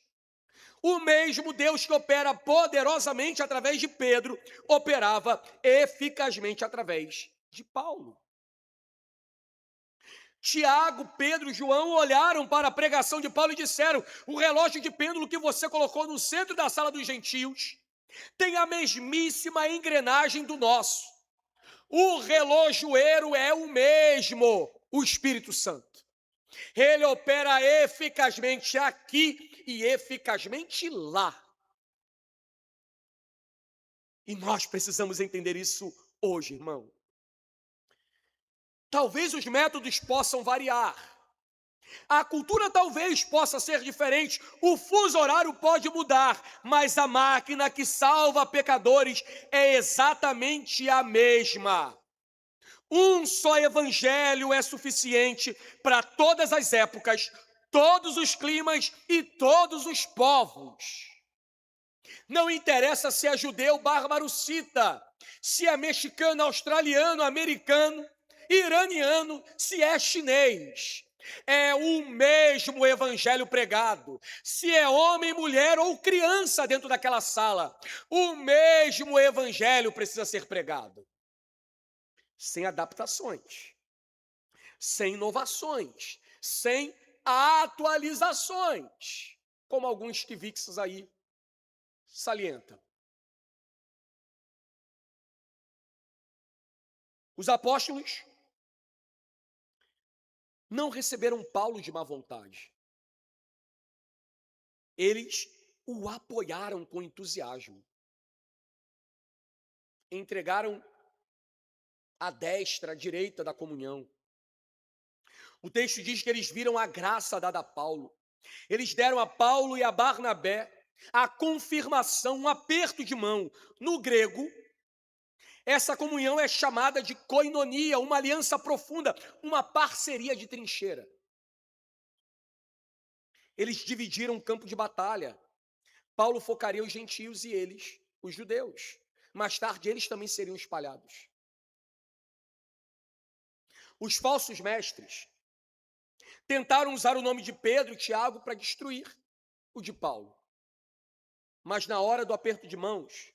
O mesmo Deus que opera poderosamente através de Pedro, operava eficazmente através de Paulo. Tiago, Pedro e João olharam para a pregação de Paulo e disseram: o relógio de pêndulo que você colocou no centro da sala dos gentios tem a mesmíssima engrenagem do nosso. O relojoeiro é o mesmo, o Espírito Santo. Ele opera eficazmente aqui e eficazmente lá. E nós precisamos entender isso hoje, irmão. Talvez os métodos possam variar. A cultura talvez possa ser diferente, o fuso horário pode mudar, mas a máquina que salva pecadores é exatamente a mesma. Um só evangelho é suficiente para todas as épocas, todos os climas e todos os povos. Não interessa se é judeu, bárbaro, cita, se é mexicano, australiano, americano, iraniano, se é chinês. É o mesmo evangelho pregado. Se é homem, mulher ou criança dentro daquela sala, o mesmo evangelho precisa ser pregado. Sem adaptações, sem inovações, sem atualizações, como alguns Kivixes aí salientam. Os apóstolos não receberam Paulo de má vontade. Eles o apoiaram com entusiasmo. Entregaram a destra, a direita da comunhão. O texto diz que eles viram a graça dada a Paulo. Eles deram a Paulo e a Barnabé a confirmação, um aperto de mão. No grego, essa comunhão é chamada de koinonia, uma aliança profunda, uma parceria de trincheira. Eles dividiram o campo de batalha. Paulo focaria os gentios e eles, os judeus. Mais tarde, eles também seriam espalhados. Os falsos mestres tentaram usar o nome de Pedro e Tiago para destruir o de Paulo. Mas na hora do aperto de mãos,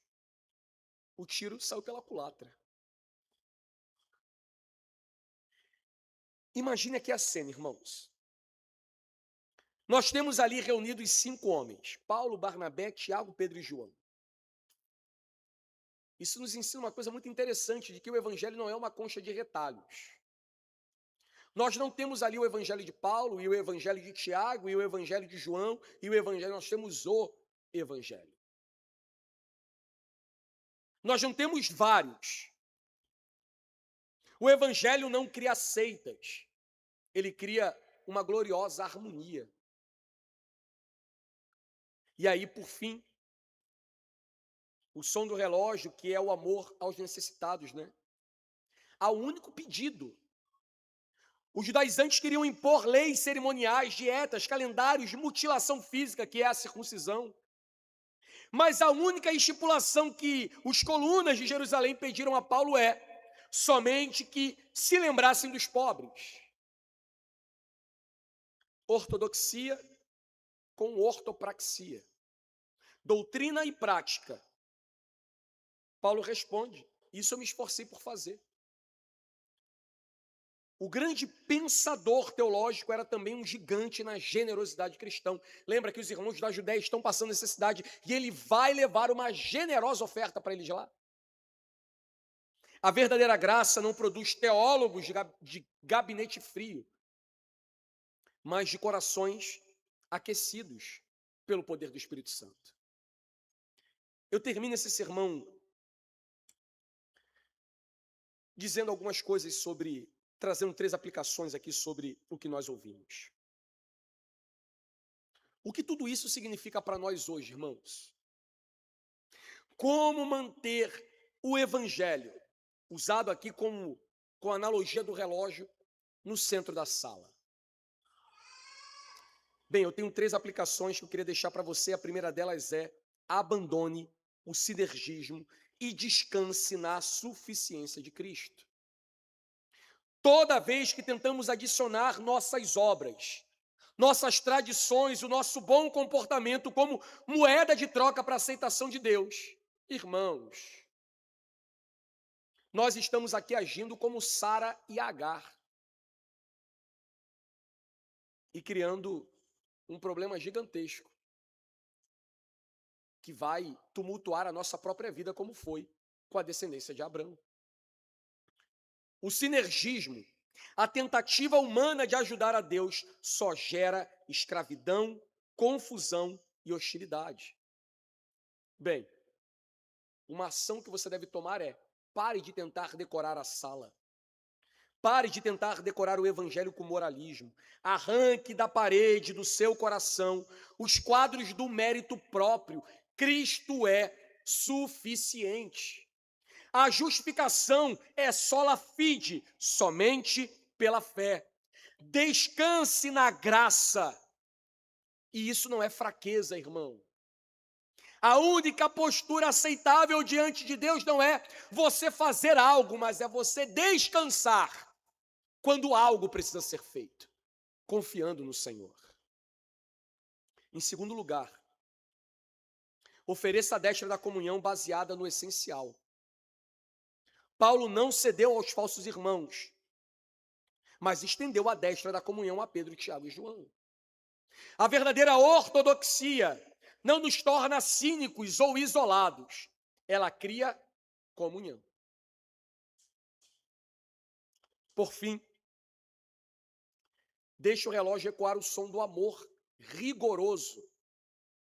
o tiro saiu pela culatra. Imagine aqui a cena, irmãos. Nós temos ali reunidos 5 homens: Paulo, Barnabé, Tiago, Pedro e João. Isso nos ensina uma coisa muito interessante, de que o evangelho não é uma concha de retalhos. Nós não temos ali o evangelho de Paulo, e o evangelho de Tiago, e o evangelho de João, e o evangelho, nós temos o evangelho. Nós não temos vários. O evangelho não cria seitas, ele cria uma gloriosa harmonia. E aí, por fim, o som do relógio, que é o amor aos necessitados, né? Há um único pedido. Os judaizantes queriam impor leis cerimoniais, dietas, calendários de mutilação física, que é a circuncisão. Mas a única estipulação que os colunas de Jerusalém pediram a Paulo é somente que se lembrassem dos pobres. Ortodoxia com ortopraxia. Doutrina e prática. Paulo responde: isso eu me esforcei por fazer. O grande pensador teológico era também um gigante na generosidade cristã. Lembra que os irmãos da Judéia estão passando necessidade e ele vai levar uma generosa oferta para eles lá? A verdadeira graça não produz teólogos de gabinete frio, mas de corações aquecidos pelo poder do Espírito Santo. Eu termino esse sermão dizendo algumas coisas sobre, trazendo 3 aplicações aqui sobre o que nós ouvimos. O que tudo isso significa para nós hoje, irmãos? Como manter o evangelho, usado aqui com a analogia do relógio, no centro da sala? Bem, eu tenho 3 aplicações que eu queria deixar para você. A primeira delas é: abandone o sinergismo e descanse na suficiência de Cristo. Toda vez que tentamos adicionar nossas obras, nossas tradições, o nosso bom comportamento como moeda de troca para a aceitação de Deus, irmãos, nós estamos aqui agindo como Sara e Agar e criando um problema gigantesco que vai tumultuar a nossa própria vida, como foi com a descendência de Abraão. O sinergismo, a tentativa humana de ajudar a Deus, só gera escravidão, confusão e hostilidade. Bem, uma ação que você deve tomar é: pare de tentar decorar a sala. Pare de tentar decorar o evangelho com moralismo. Arranque da parede do seu coração os quadros do mérito próprio. Cristo é suficiente. A justificação é sola fide, somente pela fé. Descanse na graça. E isso não é fraqueza, irmão. A única postura aceitável diante de Deus não é você fazer algo, mas é você descansar quando algo precisa ser feito, confiando no Senhor. Em segundo lugar, ofereça a destra da comunhão baseada no essencial. Paulo não cedeu aos falsos irmãos, mas estendeu a destra da comunhão a Pedro, Tiago e João. A verdadeira ortodoxia não nos torna cínicos ou isolados, ela cria comunhão. Por fim, deixe o relógio ecoar o som do amor rigoroso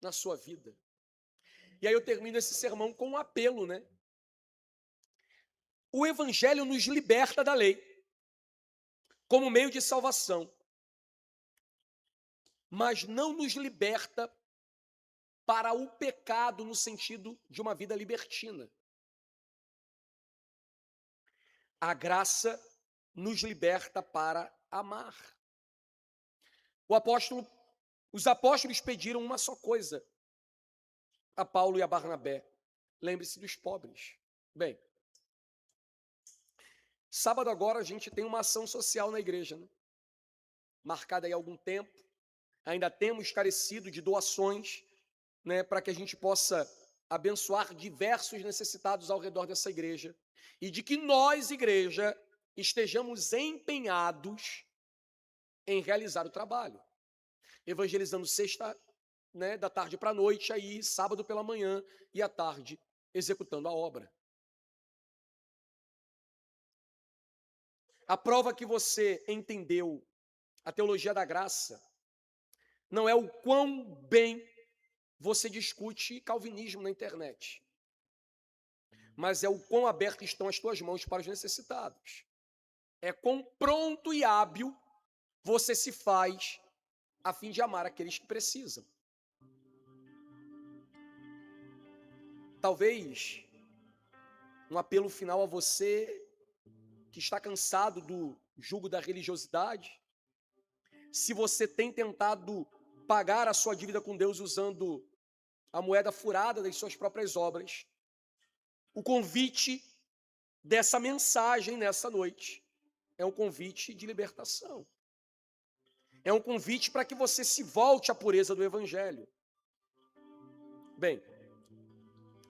na sua vida. E aí eu termino esse sermão com um apelo, né? O evangelho nos liberta da lei, como meio de salvação, mas não nos liberta para o pecado no sentido de uma vida libertina. A graça nos liberta para amar. Os apóstolos pediram uma só coisa a Paulo e a Barnabé: lembre-se dos pobres. Bem, sábado agora a gente tem uma ação social na igreja, né? Marcada aí há algum tempo. Ainda temos carecido de doações, né, para que a gente possa abençoar diversos necessitados ao redor dessa igreja. E de que nós, igreja, estejamos empenhados em realizar o trabalho. Evangelizando sexta, né, da tarde para a noite, aí sábado pela manhã e à tarde executando a obra. A prova que você entendeu a teologia da graça não é o quão bem você discute calvinismo na internet, mas é o quão abertas estão as tuas mãos para os necessitados. É quão pronto e hábil você se faz a fim de amar aqueles que precisam. Talvez um apelo final a você que está cansado do jugo da religiosidade. Se você tem tentado pagar a sua dívida com Deus usando a moeda furada das suas próprias obras, o convite dessa mensagem nessa noite é um convite de libertação. É um convite para que você se volte à pureza do Evangelho. Bem,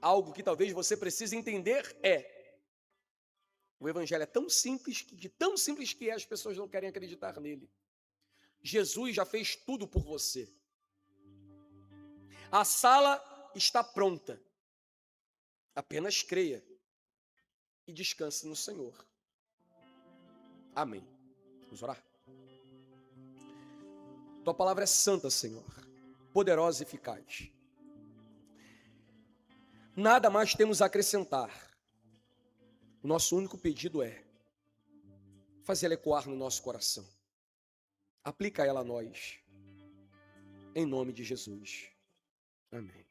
algo que talvez você precise entender é: o Evangelho é tão simples, de tão simples que é, as pessoas não querem acreditar nele. Jesus já fez tudo por você. A sala está pronta. Apenas creia e descanse no Senhor. Amém. Vamos orar? Tua palavra é santa, Senhor, poderosa e eficaz. Nada mais temos a acrescentar. O nosso único pedido é fazer ela ecoar no nosso coração. Aplica ela a nós, em nome de Jesus. Amém.